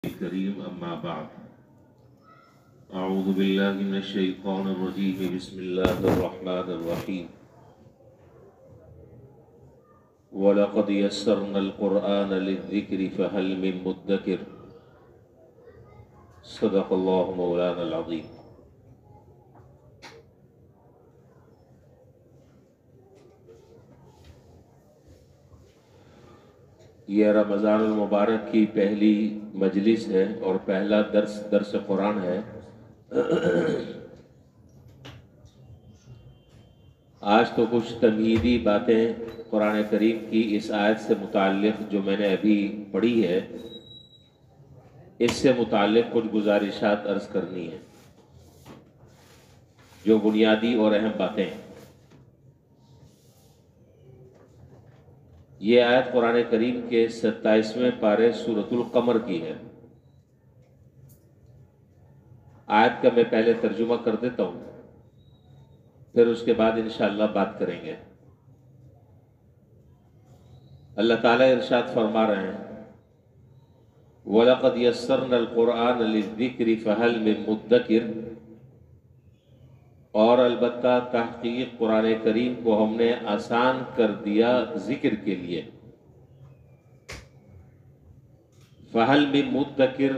الكريم أما بعد أعوذ بالله من الشيطان الرجيم بسم الله الرحمن الرحيم ولقد يسرنا القرآن للذكر فهل من مدكر صدق الله مولانا العظيم. یہ رمضان المبارک کی پہلی مجلس ہے اور پہلا درس قرآن ہے. آج تو کچھ تمہیدی باتیں قرآن کریم کی اس آیت سے متعلق جو میں نے ابھی پڑھی ہے اس سے متعلق کچھ گزارشات عرض کرنی ہیں جو بنیادی اور اہم باتیں ہیں. یہ آیت قرآن کریم کے 27ویں پارے سورۃ القمر کی ہے. آیت کا میں پہلے ترجمہ کر دیتا ہوں پھر اس کے بعد انشاءاللہ بات کریں گے. اللہ تعالیٰ ارشاد فرما رہے ہیں وَلَقَدْ يَسَّرْنَا الْقُرْآنَ لِلذِّكْرِ فَهَلْ مِن مُدَّكِرٍ، اور البتہ تحقیق قرآن کریم کو ہم نے آسان کر دیا ذکر کے لیے. فَهَلْ مِن مُدَّكِرٍ،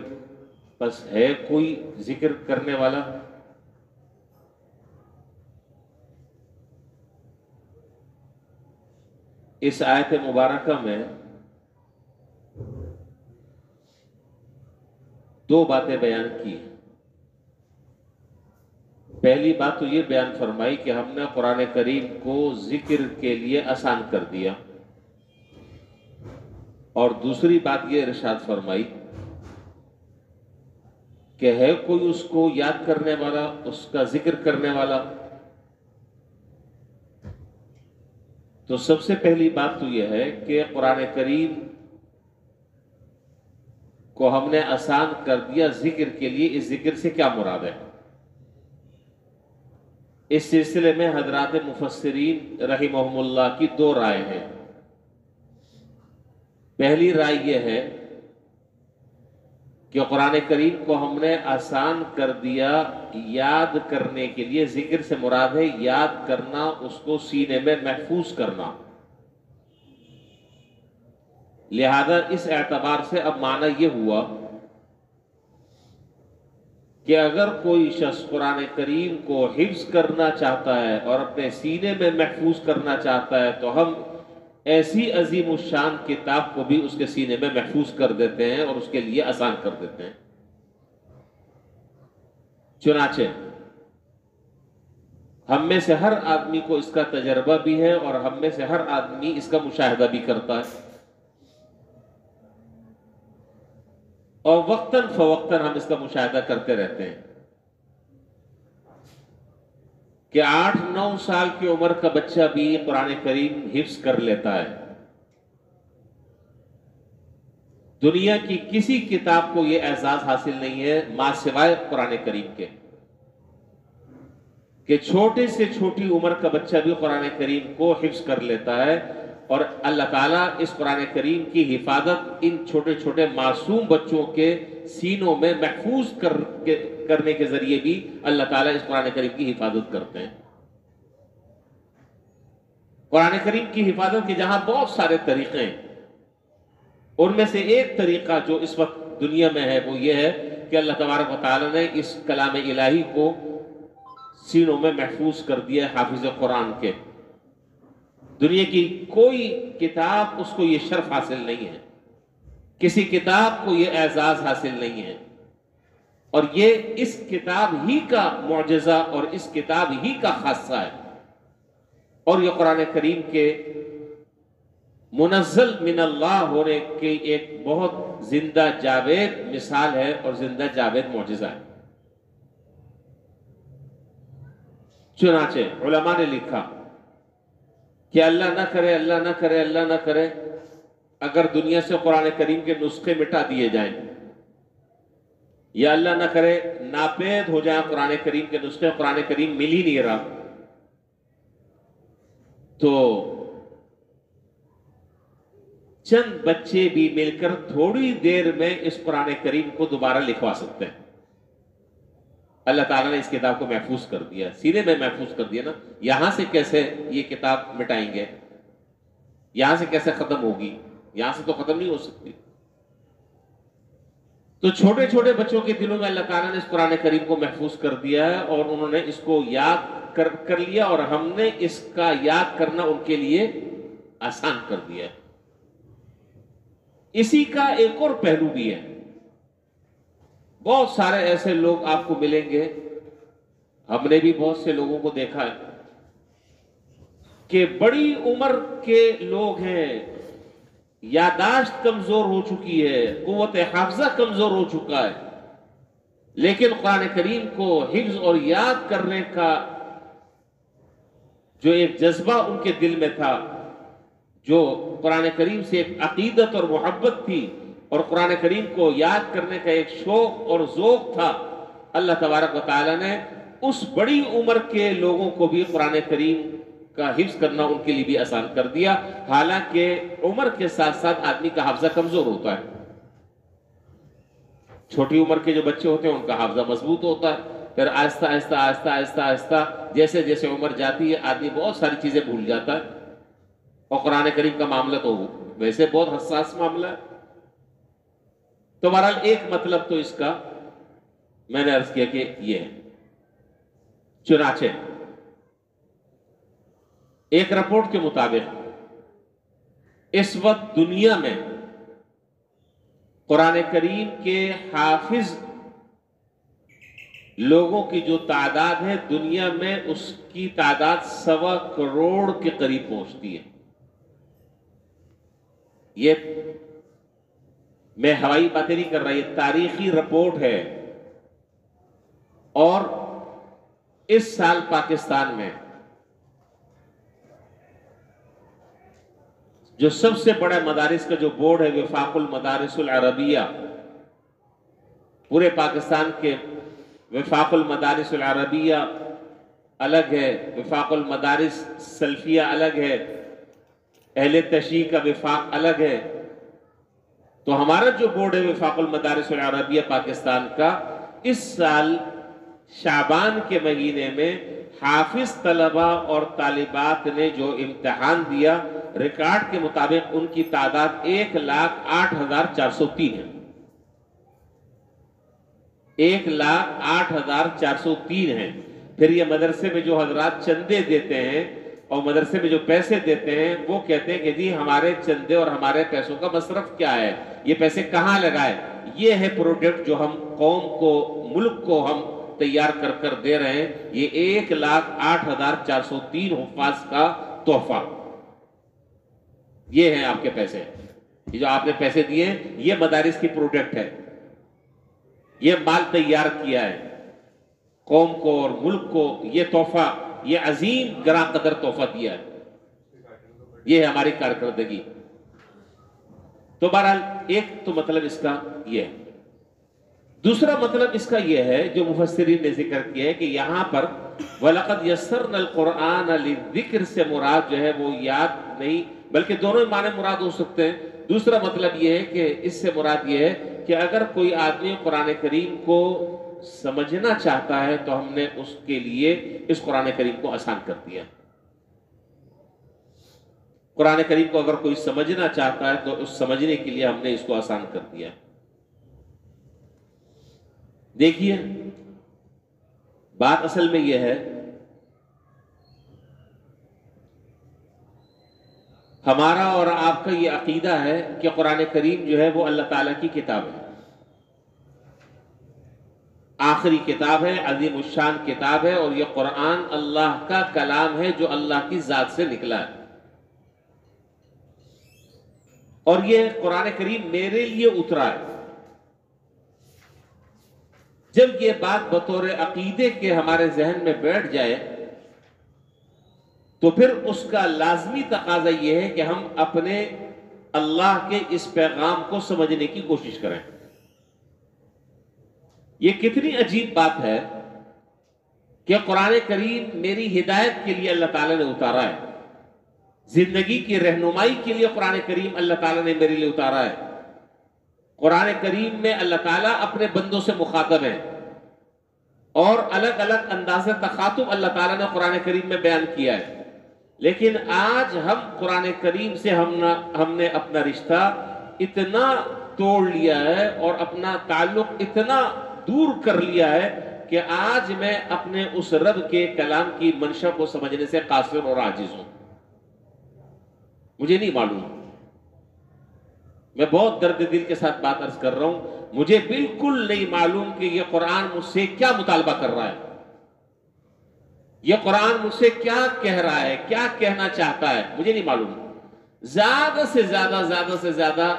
پس ہے کوئی ذکر کرنے والا؟ اس آیت مبارکہ میں دو باتیں بیان کی. پہلی بات تو یہ بیان فرمائی کہ ہم نے قرآن کریم کو ذکر کے لیے آسان کر دیا، اور دوسری بات یہ ارشاد فرمائی کہ ہے کوئی اس کو یاد کرنے والا، اس کا ذکر کرنے والا. تو سب سے پہلی بات تو یہ ہے کہ قرآن کریم کو ہم نے آسان کر دیا ذکر کے لیے. اس ذکر سے کیا مراد ہے؟ اس سلسلے میں حضرات مفسرین رحمہم اللہ کی دو رائے ہیں. پہلی رائے یہ ہے کہ قرآن کریم کو ہم نے آسان کر دیا یاد کرنے کے لیے. ذکر سے مراد ہے یاد کرنا، اس کو سینے میں محفوظ کرنا. لہذا اس اعتبار سے اب معنی یہ ہوا کہ اگر کوئی شخص قرآن کریم کو حفظ کرنا چاہتا ہے اور اپنے سینے میں محفوظ کرنا چاہتا ہے تو ہم ایسی عظیم الشان کتاب کو بھی اس کے سینے میں محفوظ کر دیتے ہیں اور اس کے لیے آسان کر دیتے ہیں. چنانچہ ہم میں سے ہر آدمی کو اس کا تجربہ بھی ہے اور ہم میں سے ہر آدمی اس کا مشاہدہ بھی کرتا ہے، اور وقتاً فوقتاً ہم اس کا مشاہدہ کرتے رہتے ہیں کہ 8-9 سال کی عمر کا بچہ بھی قرآن کریم حفظ کر لیتا ہے. دنیا کی کسی کتاب کو یہ اعزاز حاصل نہیں ہے ما سوائے قرآن کریم کے کہ چھوٹے سے چھوٹی عمر کا بچہ بھی قرآن کریم کو حفظ کر لیتا ہے. اور اللہ تعالیٰ اس قرآن کریم کی حفاظت ان چھوٹے چھوٹے معصوم بچوں کے سینوں میں محفوظ کرنے کے ذریعے بھی اللہ تعالیٰ اس قرآن کریم کی حفاظت کرتے ہیں. قرآن کریم کی حفاظت کے جہاں بہت سارے طریقے ہیں، ان میں سے ایک طریقہ جو اس وقت دنیا میں ہے وہ یہ ہے کہ اللہ تبارک و تعالیٰ نے اس کلام الہی کو سینوں میں محفوظ کر دیا ہے حافظ قرآن کے. دنیا کی کوئی کتاب اس کو یہ شرف حاصل نہیں ہے، کسی کتاب کو یہ اعزاز حاصل نہیں ہے، اور یہ اس کتاب ہی کا معجزہ اور اس کتاب ہی کا خاصہ ہے. اور یہ قرآن کریم کے منزل من اللہ ہونے کی ایک بہت زندہ جاوید مثال ہے اور زندہ جاوید معجزہ ہے. چنانچہ علماء نے لکھا کہ اللہ نہ کرے اللہ نہ کرے اللہ نہ کرے اگر دنیا سے قرآن کریم کے نسخے مٹا دیے جائیں، یا اللہ نہ کرے ناپید ہو جائیں قرآن کریم کے نسخے، قرآن کریم مل ہی نہیں رہا، تو چند بچے بھی مل کر تھوڑی دیر میں اس قرآن کریم کو دوبارہ لکھوا سکتے ہیں۔ اللہ تعالیٰ نے اس کتاب کو محفوظ کر دیا، سینے میں محفوظ کر دیا نا۔ یہاں سے کیسے یہ کتاب مٹائیں گے؟ یہاں سے کیسے ختم ہوگی؟ یہاں سے تو ختم نہیں ہو سکتی۔ تو چھوٹے چھوٹے بچوں کے دلوں میں اللہ تعالیٰ نے اس قرآن کریم کو محفوظ کر دیا ہے، اور انہوں نے اس کو یاد کر لیا، اور ہم نے اس کا یاد کرنا ان کے لیے آسان کر دیا ہے۔ اسی کا ایک اور پہلو بھی ہے۔ بہت سارے ایسے لوگ آپ کو ملیں گے، ہم نے بھی بہت سے لوگوں کو دیکھا ہے کہ بڑی عمر کے لوگ ہیں، یادداشت کمزور ہو چکی ہے، قوت حافظہ کمزور ہو چکا ہے، لیکن قرآن کریم کو حفظ اور یاد کرنے کا جو ایک جذبہ ان کے دل میں تھا، جو قرآن کریم سے ایک عقیدت اور محبت تھی، اور قرآن کریم کو یاد کرنے کا ایک شوق اور ذوق تھا، اللہ تبارک و تعالیٰ نے اس بڑی عمر کے لوگوں کو بھی قرآن کریم کا حفظ کرنا ان کے لیے بھی آسان کر دیا۔ حالانکہ عمر کے ساتھ ساتھ آدمی کا حافظہ کمزور ہوتا ہے۔ چھوٹی عمر کے جو بچے ہوتے ہیں ان کا حافظہ مضبوط ہوتا ہے، پھر آہستہ آہستہ آہستہ آہستہ آہستہ جیسے جیسے عمر جاتی ہے آدمی بہت ساری چیزیں بھول جاتا ہے، اور قرآن کریم کا معاملہ تو ویسے بہت حساس معاملہ ہے۔ تو بہرحال ایک مطلب تو اس کا میں نے عرض کیا کہ یہ ہے۔ چنانچہ ایک رپورٹ کے مطابق اس وقت دنیا میں قرآن کریم کے حافظ لوگوں کی جو تعداد ہے دنیا میں، اس کی تعداد 1.25 کروڑ کے قریب پہنچتی ہے۔ یہ میں ہوائی باتیں نہیں کر رہا، یہ تاریخی رپورٹ ہے۔ اور اس سال پاکستان میں جو سب سے بڑا مدارس کا جو بورڈ ہے وفاق المدارس العربیہ، پورے پاکستان کے وفاق المدارس العربیہ الگ ہے، وفاق المدارس سلفیہ الگ ہے، اہل تشیع کا وفاق الگ ہے۔ تو ہمارا جو بورڈ ہے وفاق المدارس العربیہ پاکستان کا، اس سال شعبان کے مہینے میں حافظ طلبہ اور طالبات نے جو امتحان دیا، ریکارڈ کے مطابق ان کی تعداد 1,08,403 ہے۔ 1,08,403 ہے۔ پھر یہ مدرسے میں جو حضرات چندے دیتے ہیں اور مدرسے میں جو پیسے دیتے ہیں، وہ کہتے ہیں کہ جی ہمارے چندے اور ہمارے پیسوں کا مصرف کیا ہے، یہ پیسے کہاں لگائے؟ یہ ہے پروڈکٹ جو ہم قوم کو، ملک کو ہم تیار کر کر دے رہے ہیں۔ یہ 1,08,403 حفاظ کا تحفہ، یہ ہیں آپ کے پیسے، یہ جو آپ نے پیسے دیے یہ مدارس کی پروڈکٹ ہے، یہ مال تیار کیا ہے قوم کو اور ملک کو، یہ تحفہ، یہ عظیم گراں قدر تحفہ دیا ہے، یہ ہے ہماری کارکردگی۔ تو بہرحال ایک تو مطلب اس کا یہ ہے۔ دوسرا مطلب اس کا یہ ہے جو مفسرین نے ذکر کیا ہے کہ یہاں پر وَلَقَدْ يَسَّرْنَا الْقُرْآنَ لِلذِّكْرِ سے مراد جو ہے وہ یاد نہیں، بلکہ دونوں معنی مراد ہو سکتے ہیں۔ دوسرا مطلب یہ ہے کہ اس سے مراد یہ ہے کہ اگر کوئی آدمی قرآن کریم کو سمجھنا چاہتا ہے تو ہم نے اس کے لیے اس قرآن کریم کو آسان کر دیا۔ قرآن کریم کو اگر کوئی سمجھنا چاہتا ہے تو اس سمجھنے کے لیے ہم نے اس کو آسان کر دیا۔ دیکھیے بات اصل میں یہ ہے، ہمارا اور آپ کا یہ عقیدہ ہے کہ قرآن کریم جو ہے وہ اللہ تعالیٰ کی کتاب ہے، آخری کتاب ہے، عظیم الشان کتاب ہے، اور یہ قرآن اللہ کا کلام ہے جو اللہ کی ذات سے نکلا ہے۔ اور یہ قرآن کریم میرے لیے اترا ہے۔ جب یہ بات بطور عقیدے کے ہمارے ذہن میں بیٹھ جائے تو پھر اس کا لازمی تقاضا یہ ہے کہ ہم اپنے اللہ کے اس پیغام کو سمجھنے کی کوشش کریں۔ یہ کتنی عجیب بات ہے کہ قرآن کریم میری ہدایت کے لیے اللہ تعالیٰ نے اتارا ہے۔ زندگی کی رہنمائی کے لیے قرآن کریم اللہ تعالیٰ نے میرے لیے اتارا ہے۔ قرآن کریم میں اللہ تعالیٰ اپنے بندوں سے مخاطب ہیں، اور الگ الگ انداز تخاطب اللہ تعالیٰ نے قرآن کریم میں بیان کیا ہے۔ لیکن آج ہم قرآن کریم سے ہم نے اپنا رشتہ اتنا توڑ لیا ہے اور اپنا تعلق اتنا دور کر لیا ہے کہ آج میں اپنے اس رب کے کلام کی منشا کو سمجھنے سے قاصر اور عاجز ہوں۔ مجھے نہیں معلوم، میں بہت درد دل کے ساتھ بات عرض کر رہا ہوں، مجھے بالکل نہیں معلوم کہ یہ قرآن مجھ سے کیا مطالبہ کر رہا ہے، یہ قرآن مجھ سے کیا کہہ رہا ہے، کیا کہنا چاہتا ہے، مجھے نہیں معلوم۔ زیادہ سے زیادہ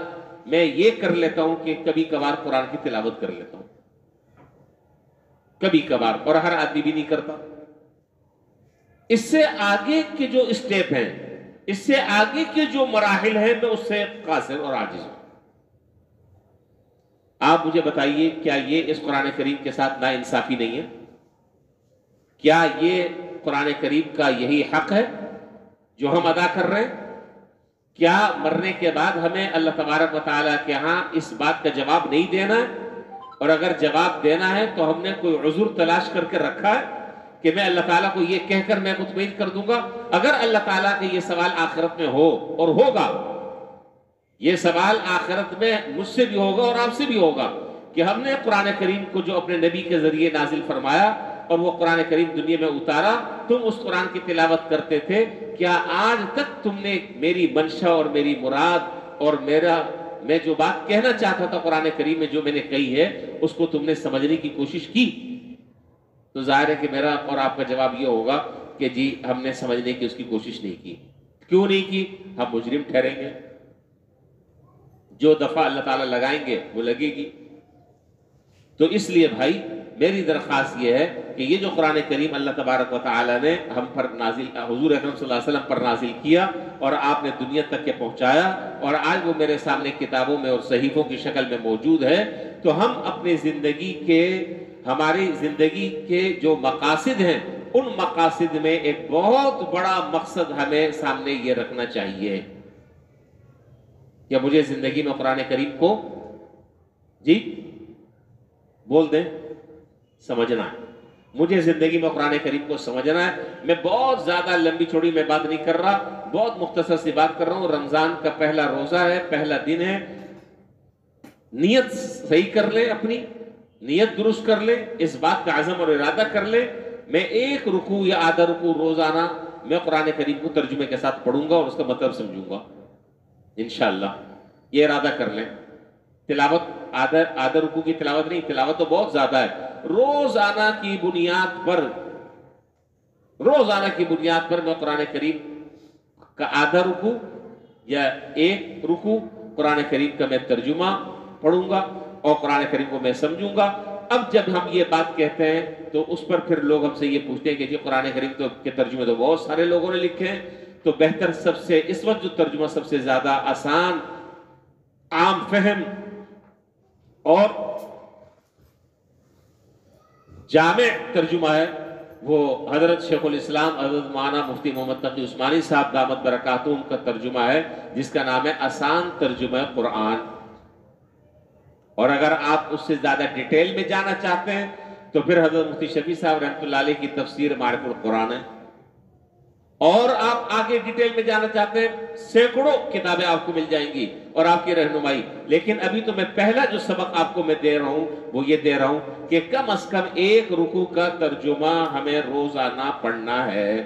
میں یہ کر لیتا ہوں کہ کبھی کبھار قرآن کی تلاوت کر لیتا ہوں، کبھی کبھار، اور ہر آدمی بھی نہیں کرتا۔ اس سے آگے کے جو اسٹیپ ہیں، اس سے آگے کے جو مراحل ہیں، میں اس سے قاصر اور عاجز ہوں۔ آپ مجھے بتائیے، کیا یہ اس قرآن کریم کے ساتھ ناانصافی نہیں ہے؟ کیا یہ قرآن کریم کا یہی حق ہے جو ہم ادا کر رہے ہیں؟ کیا مرنے کے بعد ہمیں اللہ تبارک و تعالیٰ کے ہاں اس بات کا جواب نہیں دینا ہے؟ اور اگر جواب دینا ہے تو ہم نے کوئی عذر تلاش کر کے رکھا ہے کہ میں اللہ تعالیٰ کو یہ کہہ کر میں مطمئن کر دوں گا؟ اگر اللہ تعالیٰ کا یہ سوال آخرت میں ہو، اور ہوگا، یہ سوال آخرت میں مجھ سے بھی ہوگا اور آپ سے بھی ہوگا کہ ہم نے قرآن کریم کو جو اپنے نبی کے ذریعے نازل فرمایا اور وہ قرآن کریم دنیا میں اتارا، تم اس قرآن کی تلاوت کرتے تھے، کیا آج تک تم نے میری منشا اور میری مراد اور میں جو بات کہنا چاہتا تھا قرآن کریم میں جو میں نے کہی ہے، اس کو تم نے سمجھنے کی کوشش کی؟ تو ظاہر ہے کہ میرا اور آپ کا جواب یہ ہوگا کہ جی ہم نے سمجھنے کی اس کی کوشش نہیں کی۔ کیوں نہیں کی؟ ہم مجرم ٹھہریں گے، جو دفعہ اللہ تعالیٰ لگائیں گے وہ لگے گی۔ تو اس لیے بھائی میری درخواست یہ ہے کہ یہ جو قرآن کریم اللہ تبارک و تعالیٰ نے ہم پر نازل، حضور اکرم صلی اللہ علیہ وسلم پر نازل کیا اور آپ نے دنیا تک کے پہنچایا، اور آج وہ میرے سامنے کتابوں میں اور صحیفوں کی شکل میں موجود ہے، تو ہم اپنی ہماری زندگی کے جو مقاصد ہیں، ان مقاصد میں ایک بہت بڑا مقصد ہمیں سامنے یہ رکھنا چاہیے کہ مجھے زندگی میں قرآن کریم کو جی بول دیں سمجھنا ہے، مجھے زندگی میں قرآن کریم کو سمجھنا ہے۔ میں بہت زیادہ لمبی چوڑی میں بات نہیں کر رہا، بہت مختصر سی بات کر رہا ہوں۔ رمضان کا پہلا روزہ ہے، پہلا دن ہے، نیت صحیح کر لیں، اپنی نیت درست کر لیں، اس بات کا عزم اور ارادہ کر لیں، میں ایک رکوع یا آدھا رکوع روزانہ میں قرآن کریم کو ترجمے کے ساتھ پڑھوں گا اور اس کا مطلب سمجھوں گا انشاءاللہ۔ یہ ارادہ کر لیں۔ تلاوت آدھا رکوع کی تلاوت نہیں، تلاوت تو بہت زیادہ ہے۔ روزانہ کی بنیاد پر میں قرآن کریم کا آدھا رکوع یا ایک رکوع قرآن کریم کا میں ترجمہ پڑھوں گا اور قرآن کریم کو میں سمجھوں گا۔ اب جب ہم یہ بات کہتے ہیں تو اس پر پھر لوگ ہم سے یہ پوچھتے ہیں کہ جی قرآن کریم کے ترجمے تو بہت سارے لوگوں نے لکھے ہیں، تو بہتر سب سے اس وقت جو ترجمہ سب سے زیادہ آسان، عام فہم اور جامع ترجمہ ہے، وہ حضرت شیخ الاسلام حضرت مولانا مفتی محمد تقی عثمانی صاحب دامت برکاتہم کا ترجمہ ہے، جس کا نام ہے آسان ترجمہ قرآن۔ اور اگر آپ اس سے زیادہ ڈیٹیل میں جانا چاہتے ہیں تو پھر حضرت مفتی شفیع صاحب رحمۃ اللہ علیہ کی تفسیر معرف القرآن ہے۔ اور آپ آگے ڈیٹیل میں جانا چاہتے ہیں، سینکڑوں کتابیں آپ کو مل جائیں گی اور آپ کی رہنمائی۔ لیکن ابھی تو میں پہلا جو سبق آپ کو میں دے رہا ہوں وہ یہ دے رہا ہوں کہ کم از کم ایک رکوع کا ترجمہ ہمیں روزانہ پڑھنا ہے،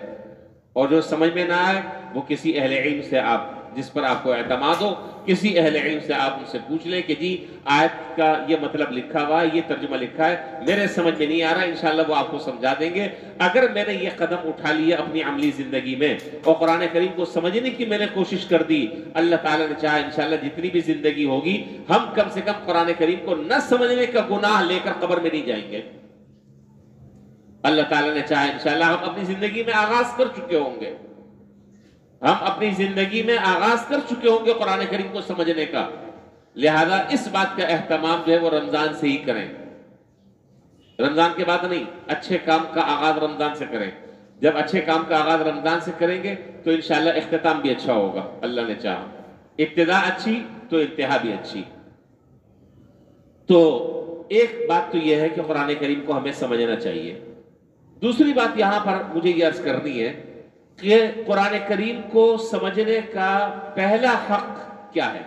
اور جو سمجھ میں نہ آئے وہ کسی اہل علم سے، آپ جس پر آپ کو اعتماد ہو، کسی اہل علم سے آپ ان سے پوچھ لیں کہ جی آیت کا یہ مطلب لکھا ہوا ہے، یہ ترجمہ لکھا ہے، میرے سمجھ میں نہیں آ رہا، انشاءاللہ وہ آپ کو سمجھا دیں گے۔ اگر میں نے یہ قدم اٹھا لیا اپنی عملی زندگی میں اور قرآن کریم کو سمجھنے کی میں نے کوشش کر دی، اللہ تعالیٰ نے چاہا انشاءاللہ جتنی بھی زندگی ہوگی ہم کم سے کم قرآن کریم کو نہ سمجھنے کا گناہ لے کر قبر میں نہیں جائیں گے۔ اللہ تعالیٰ نے چاہا انشاءاللہ ہم اپنی زندگی میں آغاز کر چکے ہوں گے، ہم اپنی زندگی میں آغاز کر چکے ہوں گے قرآن کریم کو سمجھنے کا۔ لہذا اس بات کا اہتمام جو ہے وہ رمضان سے ہی کریں، رمضان کے بعد نہیں، اچھے کام کا آغاز رمضان سے کریں۔ جب اچھے کام کا آغاز رمضان سے کریں گے تو انشاءاللہ اختتام بھی اچھا ہوگا، اللہ نے چاہا۔ ابتدا اچھی تو انتہا بھی اچھی۔ تو ایک بات تو یہ ہے کہ قرآن کریم کو ہمیں سمجھنا چاہیے۔ دوسری بات یہاں پر مجھے یہ عرض کرنی ہے کہ قرآن کریم کو سمجھنے کا پہلا حق کیا ہے؟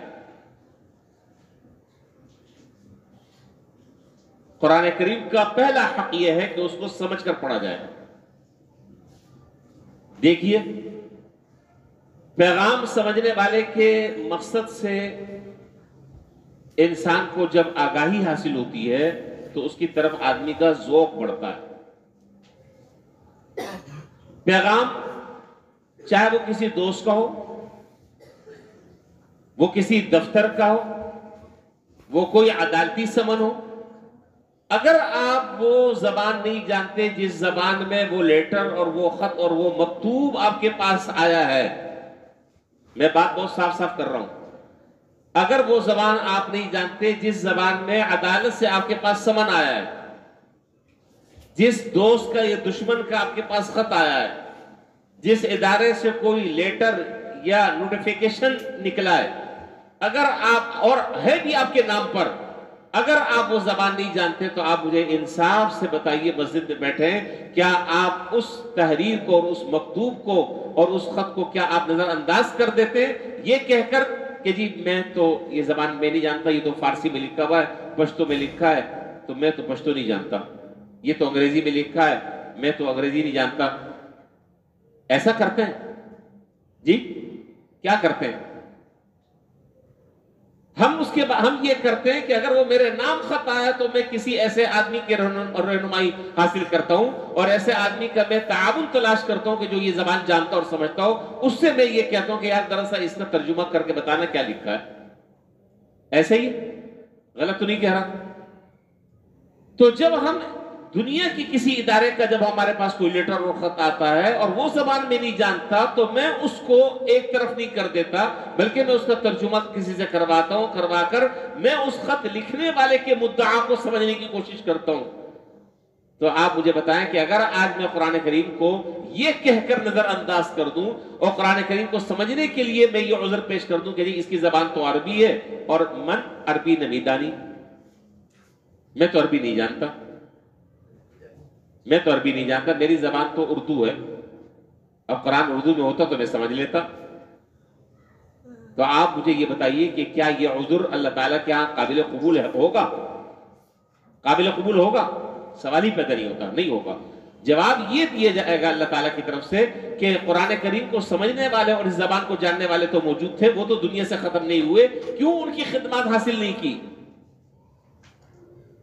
قرآن کریم کا پہلا حق یہ ہے کہ اس کو سمجھ کر پڑھا جائے۔ دیکھیے، پیغام سمجھنے والے کے مقصد سے انسان کو جب آگاہی حاصل ہوتی ہے تو اس کی طرف آدمی کا ذوق بڑھتا ہے۔ پیغام چاہے وہ کسی دوست کا ہو، وہ کسی دفتر کا ہو، وہ کوئی عدالتی سمن ہو، اگر آپ وہ زبان نہیں جانتے جس زبان میں وہ لیٹر اور وہ خط اور وہ مکتوب آپ کے پاس آیا ہے، میں بات بہت صاف صاف کر رہا ہوں، اگر وہ زبان آپ نہیں جانتے جس زبان میں عدالت سے آپ کے پاس سمن آیا ہے، جس دوست کا یا دشمن کا آپ کے پاس خط آیا ہے، جس ادارے سے کوئی لیٹر یا نوٹیفیکیشن نکلا ہے، اگر آپ اور ہے بھی آپ کے نام پر، اگر آپ وہ زبان نہیں جانتے تو آپ مجھے انصاف سے بتائیے، مسجد میں بیٹھے ہیں، کیا آپ اس تحریر کو اور اس مکتوب کو اور اس خط کو کیا آپ نظر انداز کر دیتے یہ کہہ کر کہ جی میں تو یہ زبان میں نہیں جانتا، یہ تو فارسی میں لکھا ہوا ہے، پشتو میں لکھا ہے تو میں تو پشتو نہیں جانتا، یہ تو انگریزی میں لکھا ہے میں تو انگریزی نہیں جانتا؟ ایسا کرتے ہیں؟ جی کیا کرتے ہیں؟ ہم یہ کرتے ہیں کہ اگر وہ میرے نام خط آیا تو میں کسی ایسے آدمی کی رہنمائی حاصل کرتا ہوں اور ایسے آدمی کا میں تعاون تلاش کرتا ہوں کہ جو یہ زبان جانتا اور سمجھتا ہو، اس سے میں یہ کہتا ہوں کہ یار دراصل اس کا ترجمہ کر کے بتانا کیا لکھا ہے۔ ایسے ہی غلط تو نہیں کہہ رہا؟ تو جب ہم دنیا کی کسی ادارے کا جب ہمارے پاس کوئی لیٹر اور خط آتا ہے اور وہ زبان میں نہیں جانتا تو میں اس کو ایک طرف نہیں کر دیتا، بلکہ میں اس کا ترجمہ کسی سے کرواتا ہوں، کروا کر میں اس خط لکھنے والے کے مدعا کو سمجھنے کی کوشش کرتا ہوں۔ تو آپ مجھے بتائیں کہ اگر آج میں قرآن کریم کو یہ کہہ کر نظر انداز کر دوں اور قرآن کریم کو سمجھنے کے لیے میں یہ عذر پیش کر دوں کہ جی اس کی زبان تو عربی ہے اور من عربی نمیدانی، میں تو عربی نہیں جانتا، میں تو عربی نہیں جانتا، میری زبان تو اردو ہے، اب قرآن اردو میں ہوتا تو میں سمجھ لیتا۔ تو آپ مجھے یہ بتائیے کہ کیا یہ عذر اللہ تعالیٰ کے ہاں قابل قبول ہوگا؟ قابل قبول ہوگا؟ سوال ہی پیدا نہیں ہوتا، نہیں ہوگا۔ جواب یہ دیا جائے گا اللہ تعالیٰ کی طرف سے کہ قرآن کریم کو سمجھنے والے اور اس زبان کو جاننے والے تو موجود تھے، وہ تو دنیا سے ختم نہیں ہوئے، کیوں ان کی خدمات حاصل نہیں کی؟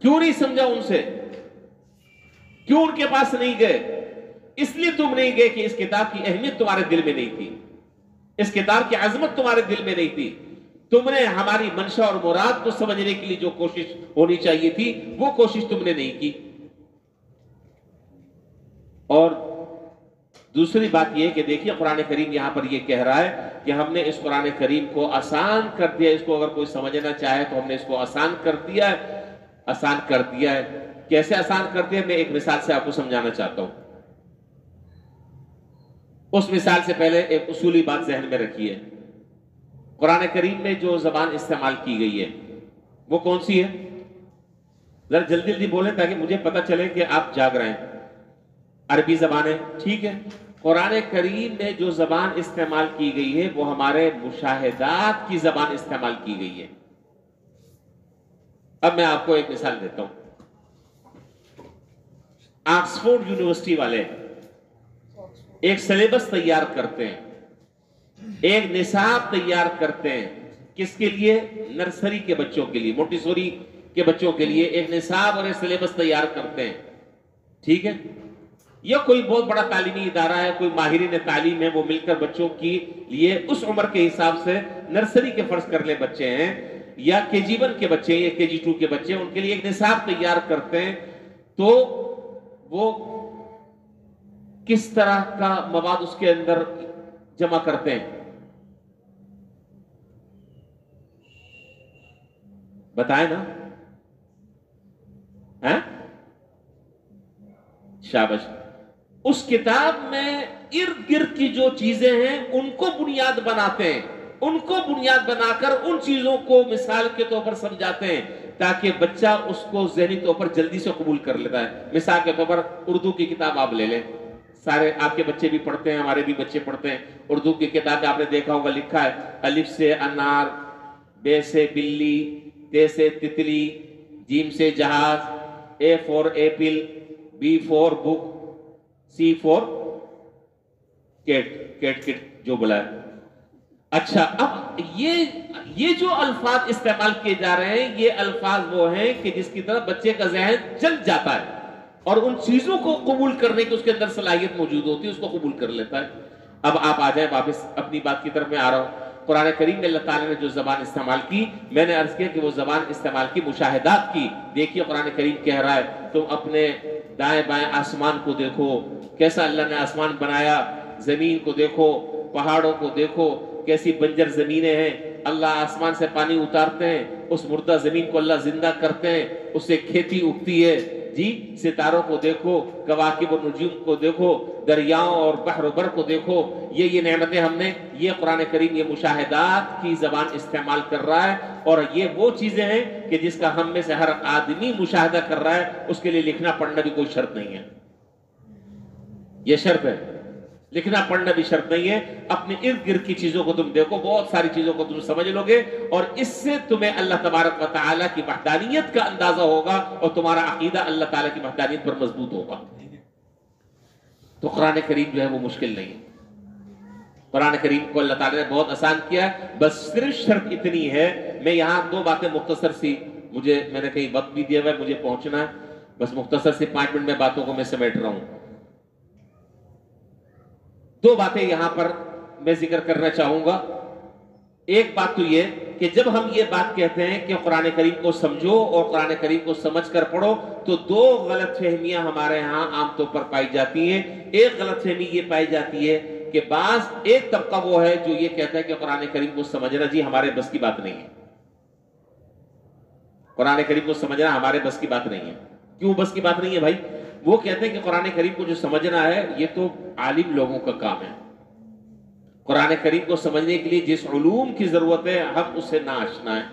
کیوں نہیں سمجھا ان سے؟ کیوں ان کے پاس نہیں گئے؟ اس لیے تم نہیں گئے کہ اس کتاب کی اہمیت تمہارے دل میں نہیں تھی، اس کتاب کی عظمت تمہارے دل میں نہیں تھی، تم نے ہماری منشا اور مراد کو سمجھنے کے لیے جو کوشش ہونی چاہیے تھی وہ کوشش تم نے نہیں کی۔ اور دوسری بات یہ کہ دیکھیے قرآن کریم یہاں پر یہ کہہ رہا ہے کہ ہم نے اس قرآن کریم کو آسان کر دیا، اس کو اگر کوئی سمجھنا چاہے تو ہم نے اس کو آسان کر دیا ہے، آسان کر دیا ہے۔ کیسے آسان کر دیا؟ میں ایک مثال سے آپ کو سمجھانا چاہتا ہوں۔ اس مثال سے پہلے ایک اصولی بات ذہن میں رکھیے، قرآن کریم میں جو زبان استعمال کی گئی ہے وہ کون سی ہے؟ ذرا جلدی جلدی بولیں تاکہ مجھے پتہ چلے کہ آپ جاگ رہے ہیں۔ عربی زبان ہے، ٹھیک ہے۔ قرآن کریم میں جو زبان استعمال کی گئی ہے وہ ہمارے مشاہدات کی زبان استعمال کی گئی ہے۔ اب میں آپ کو ایک مثال دیتا ہوں۔ آکسفورڈ یونیورسٹی والے ایک سلیبس تیار کرتے ہیں، ایک نصاب تیار کرتے ہیں، کس کے لیے؟ نرسری کے بچوں کے لیے، مونٹیسوری کے بچوں کے لیے ایک نصاب اور ایک سلیبس تیار کرتے ہیں، ٹھیک ہے۔ یا کوئی بہت بڑا تعلیمی ادارہ ہے، کوئی ماہرین تعلیم ہے، وہ مل کر بچوں کے لیے اس عمر کے حساب سے، نرسری کے فرض کر لیں بچے ہیں یا کے جی 1 کے بچے یا کے جی 2 کے بچے، ان کے لیے ایک نصاب تیار کرتے ہیں۔ تو وہ کس طرح کا مواد اس کے اندر جمع کرتے ہیں؟ بتائیں نا، ہیں؟ شاباش۔ اس کتاب میں ارد گرد کی جو چیزیں ہیں ان کو بنیاد بناتے ہیں، ان کو بنیاد بنا کر ان چیزوں کو مثال کے طور پر سمجھاتے ہیں تاکہ بچہ اس کو ذہنی طور پر جلدی سے قبول کر لیتا ہے۔ مثال کے طور پر اردو کی کتاب آپ لے لیں، سارے آپ کے بچے بھی پڑھتے ہیں، ہمارے بھی بچے پڑھتے ہیں۔ اردو کی کتاب میں آپ نے دیکھا ہوگا لکھا ہے الف سے انار، بے سے بلی، تے سے تتلی، جیم سے جہاز، A for apple, B for book, C for cat جو بلا ہے۔ اچھا، اب یہ جو الفاظ استعمال کیے جا رہے ہیں، یہ الفاظ وہ ہیں کہ جس کی طرف بچے کا ذہن جل جاتا ہے اور ان چیزوں کو قبول کرنے کی اس کے اندر صلاحیت موجود ہوتی ہے، اس کو قبول کر لیتا ہے۔ اب آپ آ جائیں واپس اپنی بات کی طرف میں آ رہا ہوں۔ قرآن کریم میں اللہ تعالیٰ نے جو زبان استعمال کی، میں نے عرض کیا کہ وہ زبان استعمال کی مشاہدات کی۔ دیکھیے قرآن کریم کہہ رہا ہے تم اپنے دائیں بائیں آسمان کو دیکھو، کیسا اللہ نے آسمان بنایا، زمین کو دیکھو، پہاڑوں کو دیکھو، کیسی بنجر زمینیں ہیں، اللہ آسمان سے پانی اتارتے ہیں، اس مردہ زمین کو اللہ زندہ کرتے ہیں، اس سے کھیتی اگتی ہے۔ جی، ستاروں کو دیکھو، کواکب و نجوم کو دیکھو، دریاؤں اور بحر و بر کو دیکھو، یہ نعمتیں ہم نے، یہ قرآن کریم یہ مشاہدات کی زبان استعمال کر رہا ہے۔ اور یہ وہ چیزیں ہیں کہ جس کا ہم میں سے ہر آدمی مشاہدہ کر رہا ہے، اس کے لیے لکھنا پڑھنا بھی کوئی شرط نہیں ہے، یہ شرط ہے، لکھنا پڑھنا بھی شرط نہیں ہے۔ اپنے ارد گرد کی چیزوں کو تم دیکھو، بہت ساری چیزوں کو تم سمجھ لو گے اور اس سے تمہیں اللہ تبارک و تعالیٰ کی وحدانیت کا اندازہ ہوگا اور تمہارا عقیدہ اللہ تعالیٰ کی وحدانیت پر مضبوط ہوگا۔ تو قرآن کریم جو ہے وہ مشکل نہیں ہے، قرآن کریم کو اللہ تعالیٰ نے بہت آسان کیا ہے۔ بس صرف شرط اتنی ہے، میں یہاں دو باتیں مختصر سی، میں نے کہیں وقت بھی دیا ہوا ہے، مجھے پہنچنا ہے، بس مختصر سی 5 منٹ میں باتوں کو میں سمیٹ رہا ہوں۔ دو باتیں یہاں پر میں ذکر کرنا چاہوں گا۔ ایک بات تو یہ کہ جب ہم یہ بات کہتے ہیں کہ قرآن کریم کو سمجھو اور قرآن کریم کو سمجھ کر پڑھو، تو دو غلط فہمیاں ہمارے ہاں عام طور پر پائی جاتی ہیں۔ ایک غلط فہمی یہ پائی جاتی ہے کہ بعض ایک طبقہ وہ ہے جو یہ کہتا ہے کہ قرآن کریم کو سمجھنا جی ہمارے بس کی بات نہیں ہے، قرآن کریم کو سمجھنا ہمارے بس کی بات نہیں ہے۔ کیوں بس کی بات نہیں ہے بھائی؟ وہ کہتے ہیں کہ قرآن کریم کو جو سمجھنا ہے یہ تو عالم لوگوں کا کام ہے، قرآن کریم کو سمجھنے کے لیے جس علوم کی ضرورت ہے ہم اس سے نا آشنا ہیں،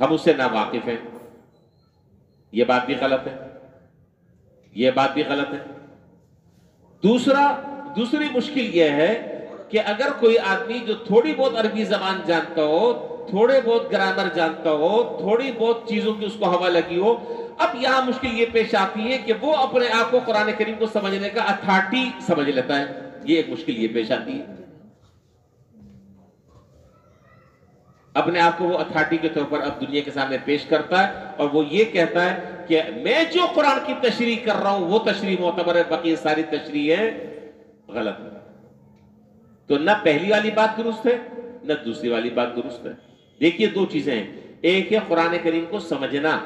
ہم اس سے نا واقف ہیں۔ یہ بات بھی غلط ہے، یہ بات بھی غلط ہے۔ دوسری مشکل یہ ہے کہ اگر کوئی آدمی جو تھوڑی بہت عربی زبان جانتا ہو، تھوڑے بہت گرامر جانتا ہو، تھوڑی بہت چیزوں کی اس کو ہوا لگی ہو، اب یہاں مشکل یہ پیش آتی ہے کہ وہ اپنے آپ کو قرآن کریم کو سمجھنے کا اتھارٹی سمجھ لیتا ہے۔ یہ ایک مشکل یہ پیش آتی ہے، اپنے آپ کو وہ اتھارٹی کے طور پر اب دنیا کے سامنے پیش کرتا ہے اور وہ یہ کہتا ہے کہ میں جو قرآن کی تشریح کر رہا ہوں وہ تشریح معتبر ہے، باقی ساری تشریح ہے غلط ہے۔ تو نہ پہلی والی بات درست ہے نہ دوسری والی بات درست ہے۔ دیکھیے دو چیزیں ہیں، ایک ہے قرآن کریم کو سمجھنا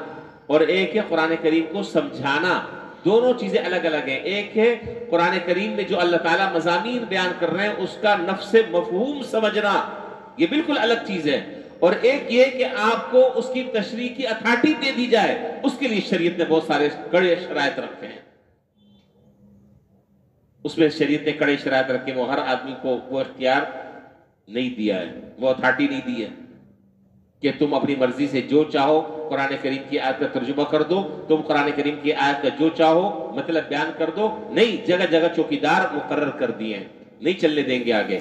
اور ایک ہے قرآن کریم کو سمجھانا، دونوں چیزیں الگ الگ ہیں۔ ایک ہے قرآن کریم میں جو اللہ تعالیٰ مضامین بیان کر رہے ہیں اس کا نفس مفہوم سمجھنا، یہ بالکل الگ چیز ہے، اور ایک یہ کہ آپ کو اس کی تشریح کی اتھارٹی دے دی جائے، اس کے لیے شریعت نے بہت سارے کڑے شرائط رکھے ہیں، اس میں شریعت نے کڑے شرائط رکھے، وہ ہر آدمی کو وہ اختیار نہیں دیا ہے، وہ اتھارٹی نہیں دی ہے کہ تم اپنی مرضی سے جو چاہو قرآن کریم کی آیت کا ترجمہ کر دو، تم قرآن کریم کی آیت کا جو چاہو مطلب بیان کر دو۔ نہیں، جگہ جگہ چوکیدار مقرر کر دیے ہیں، نہیں چلنے دیں گے آگے۔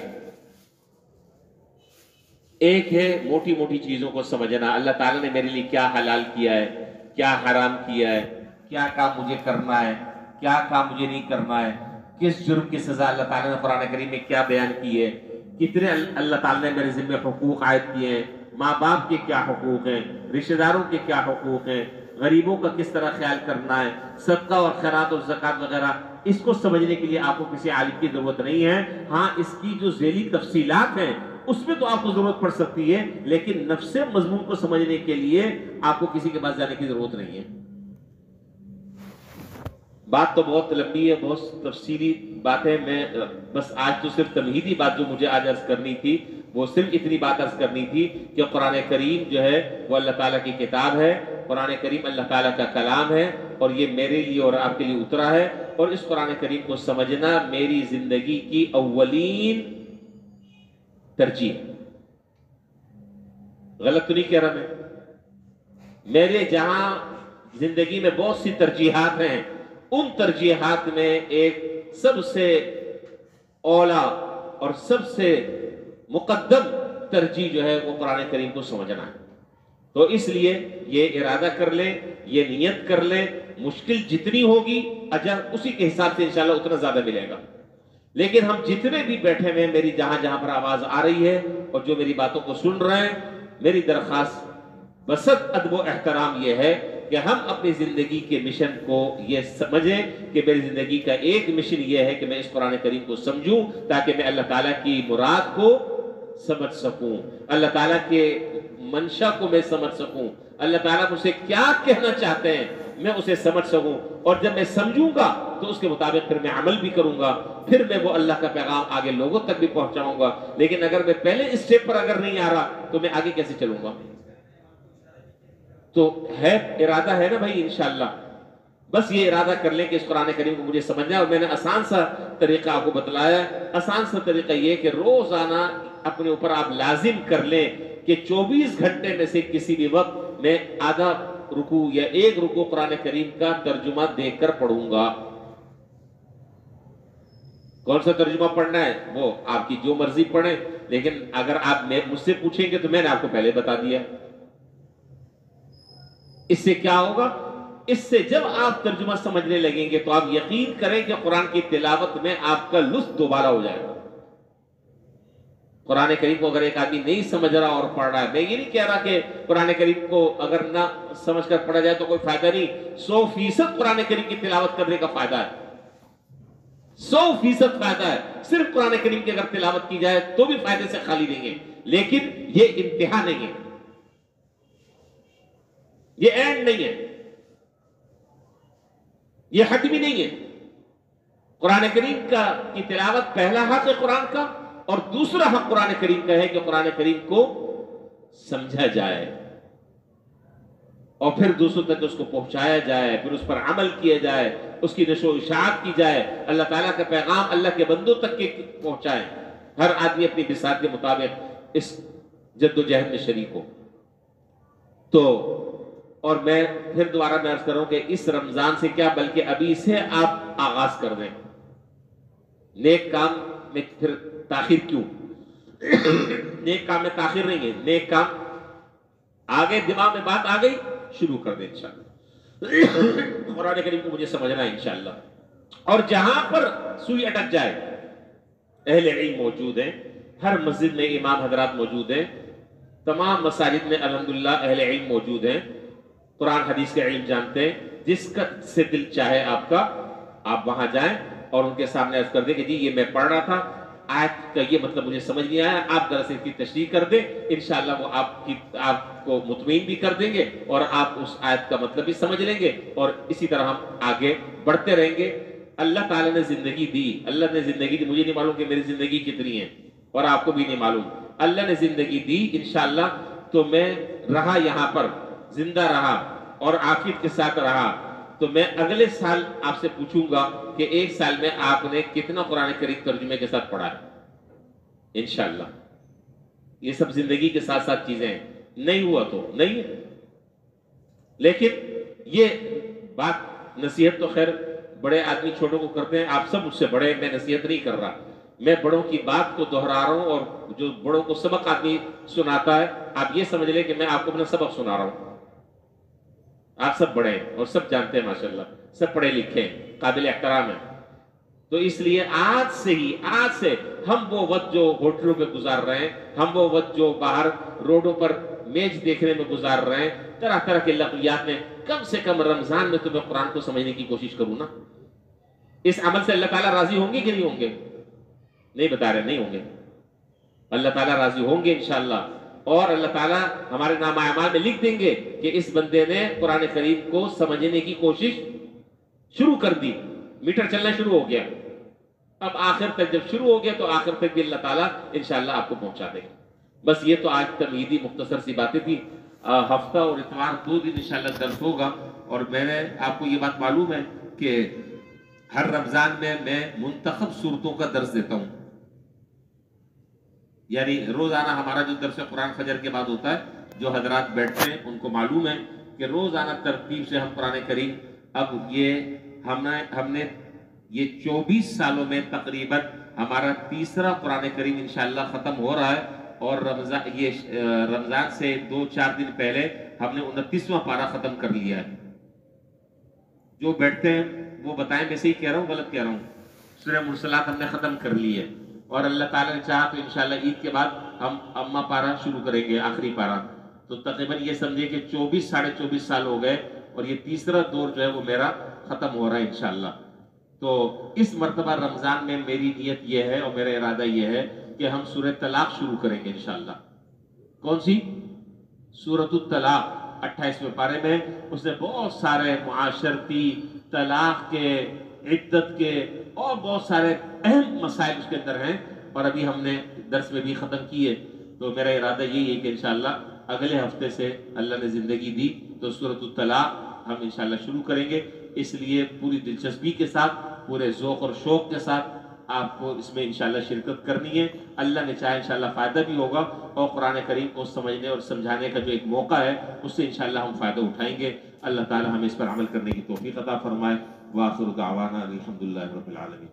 ایک ہے موٹی موٹی چیزوں کو سمجھنا، اللہ تعالیٰ نے میرے لیے کیا حلال کیا ہے، کیا حرام کیا ہے، کیا کام مجھے کرنا ہے، کیا کام مجھے نہیں کرنا ہے، کس جرم کی سزا اللہ تعالیٰ نے قرآن کریم میں کیا بیان کی ہے، کتنے اللہ تعالیٰ نے میرے ذمہ حقوق عائد کیے ہیں، ماں باپ کے کیا حقوق ہیں، رشتہ داروں کے کیا حقوق ہیں، غریبوں کا کس طرح خیال کرنا ہے، صدقہ اور خیرات اور زکوٰۃ وغیرہ، اس کو سمجھنے کے لیے آپ کو کسی عالم کی ضرورت نہیں ہے۔ ہاں اس کی جو ذیلی تفصیلات ہیں اس میں تو آپ کو ضرورت پڑ سکتی ہے، لیکن نفس مضمون کو سمجھنے کے لیے آپ کو کسی کے پاس جانے کی ضرورت نہیں ہے۔ بات تو بہت لمبی ہے، بہت تفصیلی بات ہے، میں بس آج تو صرف تمہیدی بات جو مجھے آج عرض کرنی تھی وہ صرف اتنی بات عرض کرنی تھی کہ قرآن کریم جو ہے وہ اللہ تعالیٰ کی کتاب ہے، قرآن کریم اللہ تعالیٰ کا کلام ہے، اور یہ میرے لیے اور آپ کے لیے اترا ہے، اور اس قرآن کریم کو سمجھنا میری زندگی کی اولین ترجیح۔ غلط تو نہیں کہہ رہا میں؟ میرے جہاں زندگی میں بہت سی ترجیحات ہیں، ان ترجیحات میں ایک سب سے اولا اور سب سے مقدم ترجیح جو ہے وہ قرآن کریم کو سمجھنا ہے۔ تو اس لیے یہ ارادہ کر لیں، یہ نیت کر لیں، مشکل جتنی ہوگی اجر اسی کے حساب سے انشاءاللہ اتنا زیادہ ملے گا۔ لیکن ہم جتنے بھی بیٹھے ہوئے ہیں، میری جہاں جہاں پر آواز آ رہی ہے اور جو میری باتوں کو سن رہے ہیں، میری درخواست بسط ادب و احترام یہ ہے کہ ہم اپنی زندگی کے مشن کو یہ سمجھیں کہ میری زندگی کا ایک مشن یہ ہے کہ میں اس قرآن کریم کو سمجھوں تاکہ میں اللہ تعالیٰ کی مراد کو سمجھ سکوں، اللہ تعالیٰ کے منشا کو میں سمجھ سکوں، اللہ تعالیٰ مجھ سے کیا کہنا چاہتے ہیں میں اسے سمجھ سکوں، اور جب میں سمجھوں گا تو اس کے مطابق پھر میں عمل بھی کروں گا، پھر میں وہ اللہ کا پیغام آگے لوگوں تک بھی پہنچاؤں گا۔ لیکن اگر میں پہلے اسٹیپ پر اگر نہیں آ رہا تو میں آگے کیسے چلوں گا؟ تو ہے ارادہ ہے نا بھائی انشاءاللہ، بس یہ ارادہ کر لیں کہ اس قرآن کریم کو مجھے سمجھنا ہے، اور میں نے آسان سا طریقہ آپ کو بتلایا ہے۔ آسان سا طریقہ یہ کہ روزانہ اپنے اوپر آپ لازم کر لیں کہ 24 گھنٹے میں سے کسی بھی وقت میں آدھا رکوع یا ایک رکوع قرآن کریم کا ترجمہ دیکھ کر پڑھوں گا۔ کون سا ترجمہ پڑھنا ہے وہ آپ کی جو مرضی پڑھیں، لیکن اگر آپ مجھ سے پوچھیں گے تو میں نے آپ کو پہلے بتا دیا۔ اس سے کیا ہوگا؟ اس سے جب آپ ترجمہ سمجھنے لگیں گے تو آپ یقین کریں کہ قرآن کی تلاوت میں آپ کا لطف دوبارہ ہو جائے گا۔ قرآن کریم کو اگر ایک آدمی نہیں سمجھ رہا اور پڑھ رہا ہے، میں یہ نہیں کہہ رہا کہ قرآن کریم کو اگر نہ سمجھ کر پڑھا جائے تو کوئی فائدہ نہیں، 100% قرآن کریم کی تلاوت کرنے کا فائدہ ہے، 100% فائدہ ہے۔ صرف قرآن کریم کی اگر تلاوت کی جائے تو بھی فائدے سے خالی نہیں ہے، لیکن یہ انتہا نہیں ہے، یہ اینڈ نہیں ہے، یہ حتمی نہیں ہے۔ قرآن کریم کی تلاوت پہلا حق ہے قرآن کا، اور دوسرا حق قرآن کریم کا ہے کہ قرآن کریم کو سمجھا جائے اور پھر دوسروں تک اس کو پہنچایا جائے، پھر اس پر عمل کیا جائے، اس کی نشر و اشاعت کی جائے، اللہ تعالیٰ کا پیغام اللہ کے بندوں تک پہنچائے، ہر آدمی اپنی بساط کے مطابق اس جد و جہد میں شریک ہو۔ تو اور میں پھر دوبارہ میں عرض کر رہا ہوں کہ اس رمضان سے کیا بلکہ ابھی سے آپ آغاز کر دیں۔ نیک کام میں پھر تاخیر کیوں؟ نیک کام میں تاخیر نہیں ہے، نیک کام آگے دماغ میں بات آ گئی، شروع کر دیں انشاءاللہ۔ قرآن کریم کو مجھے سمجھنا ہے انشاءاللہ، اور جہاں پر سوئی اٹک جائے اہل علم موجود ہیں، ہر مسجد میں امام حضرات موجود ہیں، تمام مساجد میں الحمدللہ اہل علم موجود ہیں، قرآن حدیث کا علم جانتے ہیں، جس کا سے دل چاہے آپ کا آپ وہاں جائیں اور ان کے سامنے عرض کر دیں کہ جی یہ میں پڑھ رہا تھا، آیت کا یہ مطلب مجھے سمجھ نہیں آیا، آپ ذرا سے اس کی تشریح کر دیں، انشاءاللہ وہ آپ کو مطمئن بھی کر دیں گے اور آپ اس آیت کا مطلب بھی سمجھ لیں گے، اور اسی طرح ہم آگے بڑھتے رہیں گے۔ اللہ تعالیٰ نے زندگی دی، اللہ نے زندگی دی، مجھے نہیں معلوم کہ میری زندگی کتنی ہے اور آپ کو بھی نہیں معلوم، اللہ نے زندگی دی انشاءاللہ، تو میں رہا یہاں پر، زندہ رہا اور عافیت کے ساتھ رہا، تو میں اگلے سال آپ سے پوچھوں گا کہ ایک سال میں آپ نے کتنا قرآن کریم ترجمے کے ساتھ پڑھا ہے انشاءاللہ۔ یہ سب زندگی کے ساتھ ساتھ چیزیں ہیں، نہیں ہوا تو نہیں ہے، لیکن یہ بات نصیحت تو خیر بڑے آدمی چھوٹوں کو کرتے ہیں، آپ سب مجھ سے بڑے، میں نصیحت نہیں کر رہا، میں بڑوں کی بات کو دہرا رہا ہوں، اور جو بڑوں کو سبق آدمی سناتا ہے آپ یہ سمجھ لیں کہ میں آپ کو اپنا سبق سنا رہا ہوں۔ آپ سب بڑے ہیں اور سب جانتے ہیں ماشاءاللہ، سب پڑھے لکھے ہیں، قابل احترام ہیں، تو اس لیے آج سے ہم وہ وقت جو ہوٹلوں پہ گزار رہے ہیں، ہم وہ وقت جو باہر روڈوں پر میچ دیکھنے میں گزار رہے ہیں، طرح طرح کے لغویات میں، کم سے کم رمضان میں تو میں قرآن کو سمجھنے کی کوشش کروں نا۔ اس عمل سے اللہ تعالیٰ راضی ہوں گے کہ نہیں ہوں گے؟ نہیں بتا رہے، نہیں ہوں گے، اللہ تعالیٰ راضی ہوں گے انشاءاللہ، اور اللہ تعالیٰ ہمارے نامہ اعمال میں لکھ دیں گے کہ اس بندے نے قرآن کریم کو سمجھنے کی کوشش شروع کر دی، میٹر چلنا شروع ہو گیا، اب آخر تک جب شروع ہو گیا تو آخر تک بھی اللہ تعالیٰ انشاءاللہ آپ کو پہنچا دے گا۔ بس یہ تو آج تمہیدی مختصر سی باتیں تھی۔ ہفتہ اور اتوار 2 دن انشاءاللہ درس ہوگا، اور میں نے آپ کو یہ بات معلوم ہے کہ ہر رمضان میں منتخب صورتوں کا درس دیتا ہوں، یعنی روزانہ ہمارا جو درس قرآن فجر کے بعد ہوتا ہے، جو حضرات بیٹھتے ہیں ان کو معلوم ہے کہ روزانہ ترتیب سے ہم قرآن کریم، اب یہ ہم نے یہ 24 سالوں میں تقریباً ہمارا تیسرا قرآن کریم انشاءاللہ ختم ہو رہا ہے، اور رمضان سے 2-4 دن پہلے ہم نے 29واں پارہ ختم کر لیا ہے۔ جو بیٹھتے ہیں وہ بتائیں میں صحیح کہہ رہا ہوں غلط کہہ رہا ہوں؟ سورہ مرسلات ہم نے ختم کر لی ہے، اور اللہ تعالیٰ نے چاہا تو انشاءاللہ عید کے بعد ہم اما پارہ شروع کریں گے، آخری پارہ۔ تو تقریباً یہ سمجھے کہ 24-24.5 سال ہو گئے، اور یہ تیسرا دور جو ہے وہ میرا ختم ہو رہا ہے انشاءاللہ۔ تو اس مرتبہ رمضان میں میری نیت یہ ہے اور میرا ارادہ یہ ہے کہ ہم سورہ طلاق شروع کریں گے انشاءاللہ۔ کون سی؟ سورۃ الطلاق، 28ویں پارے میں اس نے بہت سارے معاشرتی، طلاق کے، عدت کے اور بہت سارے اہم مسائل اس کے اندر ہیں، اور ابھی ہم نے درس میں بھی ختم کیے۔ تو میرا ارادہ یہی ہے کہ انشاءاللہ اگلے ہفتے سے اللہ نے زندگی دی تو سورۃ الطلاق ہم انشاءاللہ شروع کریں گے۔ اس لیے پوری دلچسپی کے ساتھ، پورے ذوق اور شوق کے ساتھ آپ کو اس میں انشاءاللہ شرکت کرنی ہے۔ اللہ نے چاہے انشاءاللہ فائدہ بھی ہوگا، اور قرآن کریم کو سمجھنے اور سمجھانے کا جو ایک موقع ہے اس سے انشاءاللہ ہم فائدہ اٹھائیں گے۔ اللہ تعالی ہمیں اس پر عمل کرنے کی توفیق عطا فرمائے۔ وآخر دعوانا الحمدللہ رب العالمین۔